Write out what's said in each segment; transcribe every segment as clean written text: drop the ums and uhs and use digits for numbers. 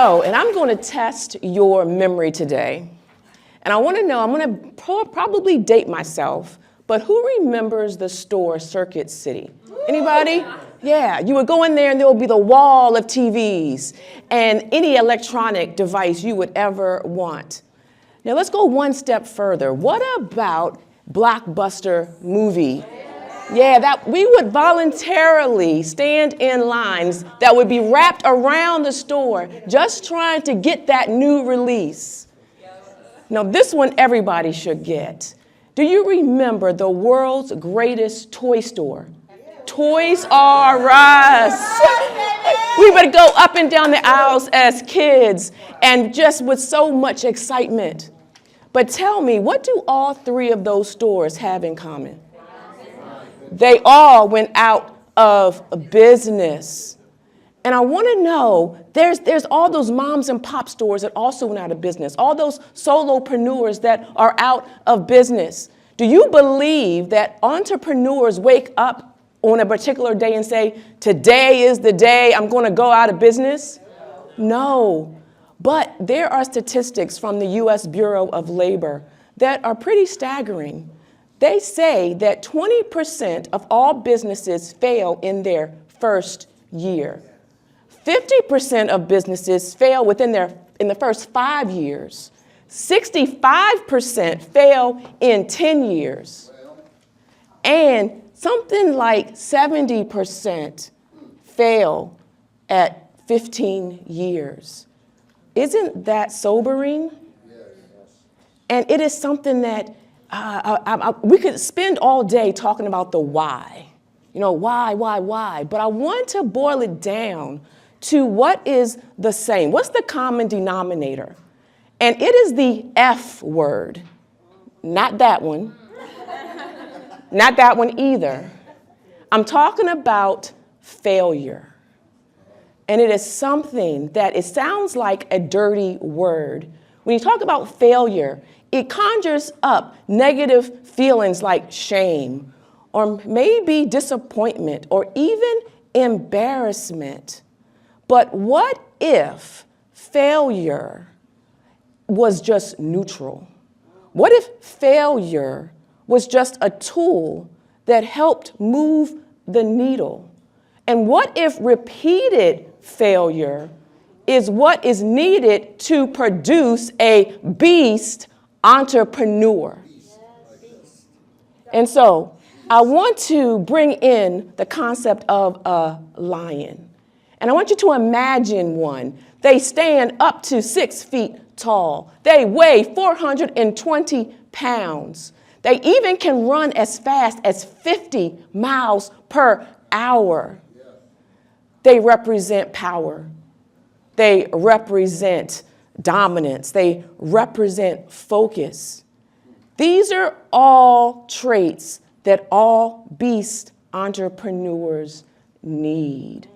And I'm going to test your memory today. And I want to know, I'm going to probably date myself, but who remembers the store Circuit City? Anybody? Yeah, you would go in there and there would be the wall of TVs and any electronic device you would ever want. Now let's go one step further. What about Blockbuster movie? Yeah, that we would voluntarily stand in lines that would be wrapped around the store just trying to get that new release. Now this one everybody should get. Do you remember the world's greatest toy store? Toys R Us. We would go up and down the aisles as kids and just with so much excitement. But tell me, what do all three of those stores have in common? They all went out of business. And I want to know, there's all those moms and pop stores that also went out of business, all those solopreneurs that are out of business. Do you believe that entrepreneurs wake up on a particular day and say, today is the day I'm going to go out of business? No. But there are statistics from the U.S. Bureau of Labor that are pretty staggering. They say that 20% of all businesses fail in their first year. 50% of businesses fail in the first 5 years. 65% fail in 10 years. And something like 70% fail at 15 years. Isn't that sobering? And it is something that we could spend all day talking about the why. You know, why? But I want to boil it down to what is the same. What's the common denominator? And it is the F word. Not that one. Not that one either. I'm talking about failure. And it is something that it sounds like a dirty word. When you talk about failure, it conjures up negative feelings like shame, or maybe disappointment, or even embarrassment. But what if failure was just neutral? What if failure was just a tool that helped move the needle? And what if repeated failure is what is needed to produce a beast entrepreneur? And so I want to bring in the concept of a lion. And I want you to imagine one. They stand up to 6 feet tall. They weigh 420 pounds. They even can run as fast as 50 miles per hour. They represent power. They represent dominance. They represent focus. These are all traits that all beast entrepreneurs need.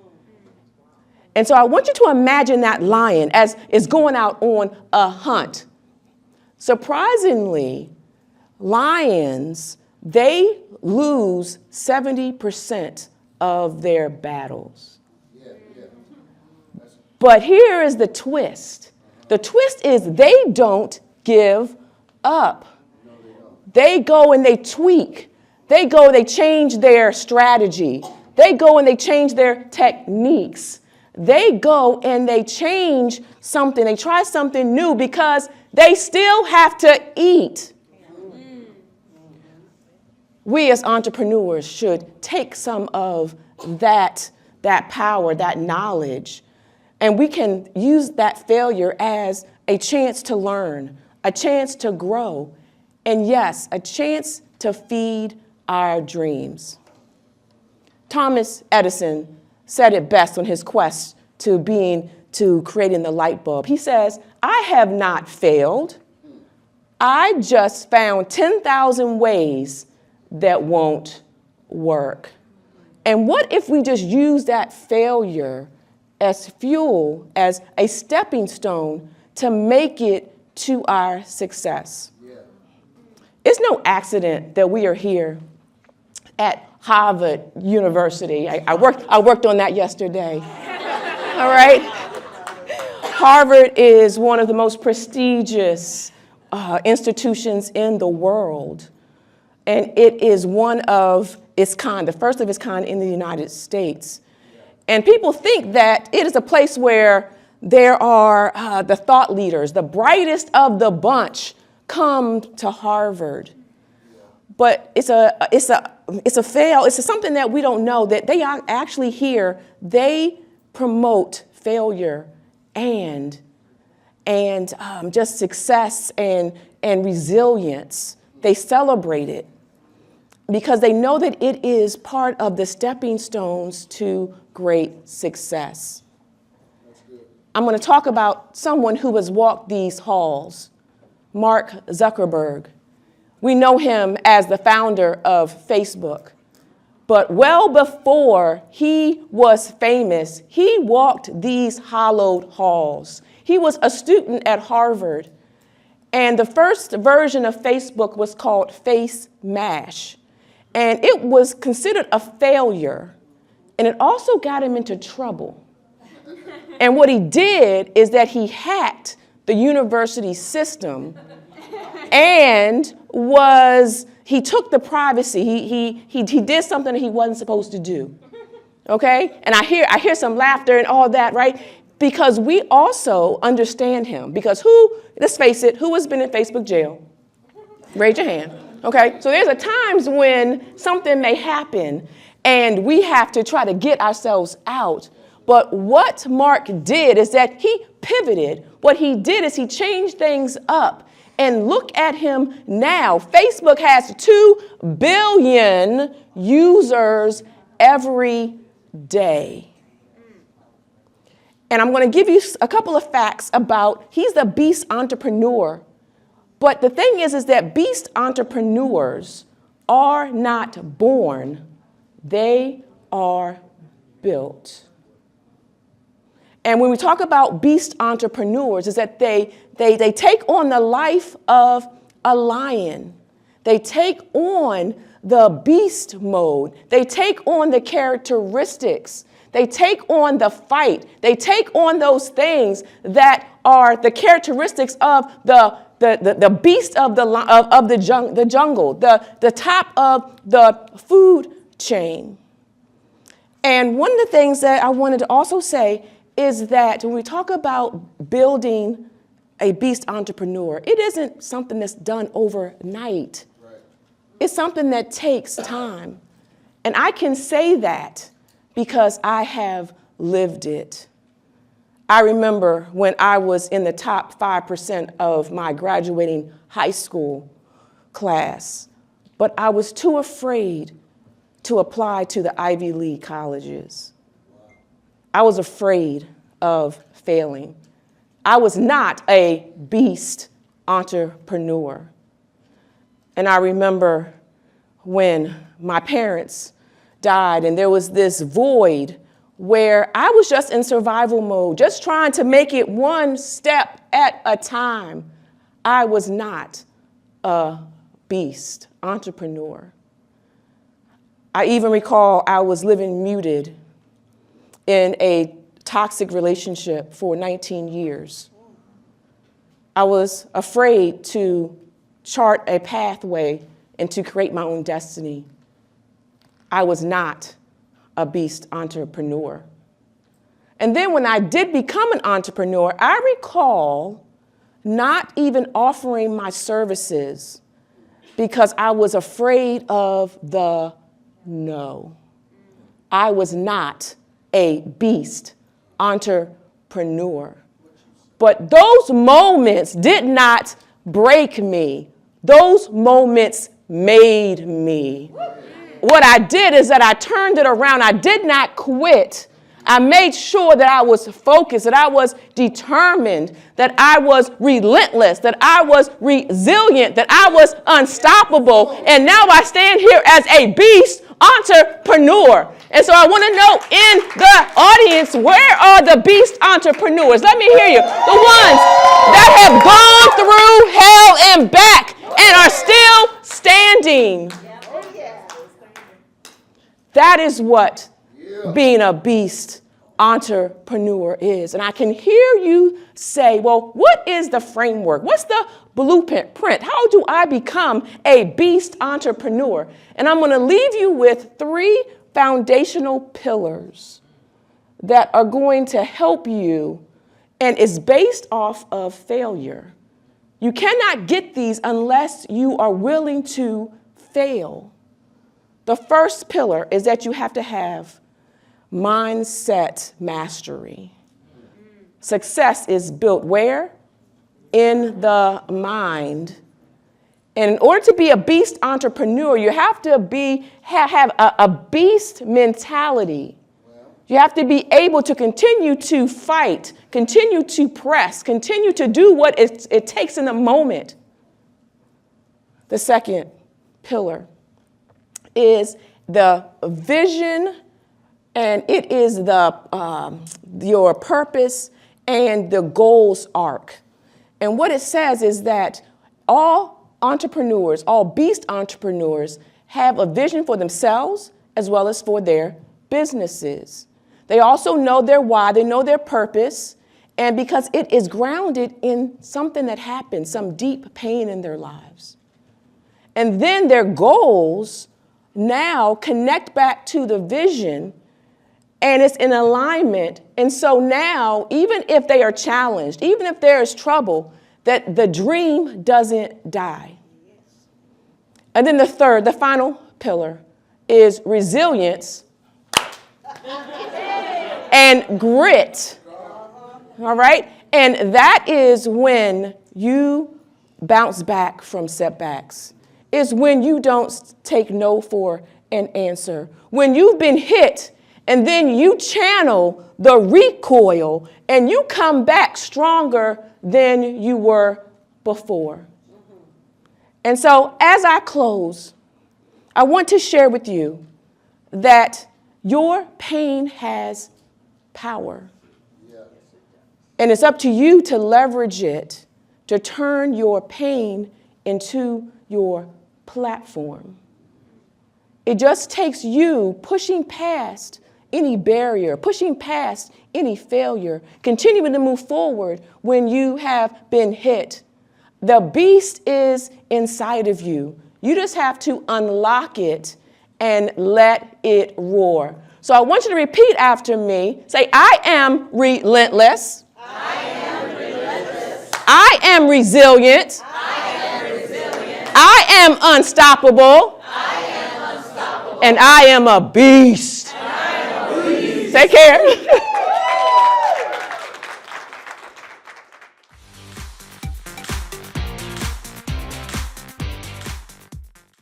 And so I want you to imagine that lion as is going out on a hunt. Surprisingly, lions, they lose 70% of their battles. But here is the twist. The twist is they don't give up. They go and they tweak. They go, they change their strategy. They go and they change their techniques. They go and they change something. They try something new because they still have to eat. We as entrepreneurs should take some of that power, that knowledge, and we can use that failure as a chance to learn, a chance to grow, and yes, a chance to feed our dreams. Thomas Edison said it best on his quest to creating the light bulb. He says, "I have not failed. I just found 10,000 ways that won't work." And what if we just use that failure as fuel, as a stepping stone to make it to our success? It's no accident that we are here at Harvard University. I worked on that yesterday. All right? Harvard is one of the most prestigious institutions in the world. And it is one of its kind, the first of its kind in the United States. And people think that it is a place where there are the thought leaders, the brightest of the bunch come to Harvard. But it's something that we don't know, that they are actually here. They promote failure and just success and resilience. They celebrate it because they know that it is part of the stepping stones to great success. I'm going to talk about someone who has walked these halls, Mark Zuckerberg. We know him as the founder of Facebook. But well before he was famous, he walked these hallowed halls. He was a student at Harvard. And the first version of Facebook was called Face Mash. And it was considered a failure. And it also got him into trouble. And what he did is that he hacked the university system and he took the privacy. He did something that he wasn't supposed to do. Okay? And I hear some laughter and all that, right? Because we also understand him. Because let's face it, who has been in Facebook jail? Raise your hand. Okay? So there's times when something may happen and we have to try to get ourselves out. But what Mark did is that he pivoted. What he did is he changed things up. And look at him now. Facebook has 2 billion users every day. And I'm going to give you a couple of facts about, he's the beast entrepreneur. But the thing is that beast entrepreneurs are not born, they are built. And when we talk about beast entrepreneurs, is that they take on the life of a lion. They take on the beast mode. They take on the characteristics. They take on the fight. They take on those things that are the characteristics of the beast of the jungle, the top of the food chain. And one of the things that I wanted to also say is that when we talk about building a beast entrepreneur, it isn't something that's done overnight. Right. It's something that takes time. And I can say that because I have lived it. I remember when I was in the top 5% of my graduating high school class, but I was too afraid to apply to the Ivy League colleges. I was afraid of failing. I was not a beast entrepreneur. And I remember when my parents died and there was this void where I was just in survival mode, just trying to make it one step at a time. I was not a beast entrepreneur. I even recall I was living muted in a toxic relationship for 19 years. I was afraid to chart a pathway and to create my own destiny. I was not a beast entrepreneur. And then when I did become an entrepreneur, I recall not even offering my services because I was afraid of the no. I was not a beast entrepreneur. But those moments did not break me. Those moments made me. What I did is that I turned it around. I did not quit. I made sure that I was focused, that I was determined, that I was relentless, that I was resilient, that I was unstoppable. And now I stand here as a beast entrepreneur. And so I want to know in the audience, where are the beast entrepreneurs? Let me hear you. The ones that have gone through hell and back and are still standing. That is what being a beast entrepreneur is. And I can hear you say, well, what is the framework? What's the blueprint? How do I become a beast entrepreneur? And I'm going to leave you with 3 foundational pillars that are going to help you, and is based off of failure. You cannot get these unless you are willing to fail. The first pillar is that you have to have mindset mastery. Success is built where? In the mind. And in order to be a beast entrepreneur, you have to have a beast mentality. You have to be able to continue to fight, continue to press, continue to do what it takes in the moment. The second pillar is the vision, and it is your purpose and the goals arc. And what it says is that all entrepreneurs, all beast entrepreneurs, have a vision for themselves as well as for their businesses. They also know their why, they know their purpose, and because it is grounded in something that happened, some deep pain in their lives. And then their goals now connect back to the vision, and it's in alignment. And so now, even if they are challenged, even if there is trouble, that the dream doesn't die. And then the final pillar is resilience and grit, all right? And that is when you bounce back from setbacks. It's when you don't take no for an answer. When you've been hit and then you channel the recoil and you come back stronger than you were before. And so as I close, I want to share with you that your pain has power. And it's up to you to leverage it, to turn your pain into your platform. It just takes you pushing past any barrier, pushing past any failure, continuing to move forward when you have been hit. The beast is inside of you. You just have to unlock it and let it roar. So I want you to repeat after me. Say, I am relentless. I am relentless. I am resilient. I am resilient. I am unstoppable. I am unstoppable. And I am a beast. And I am a beast. Take care.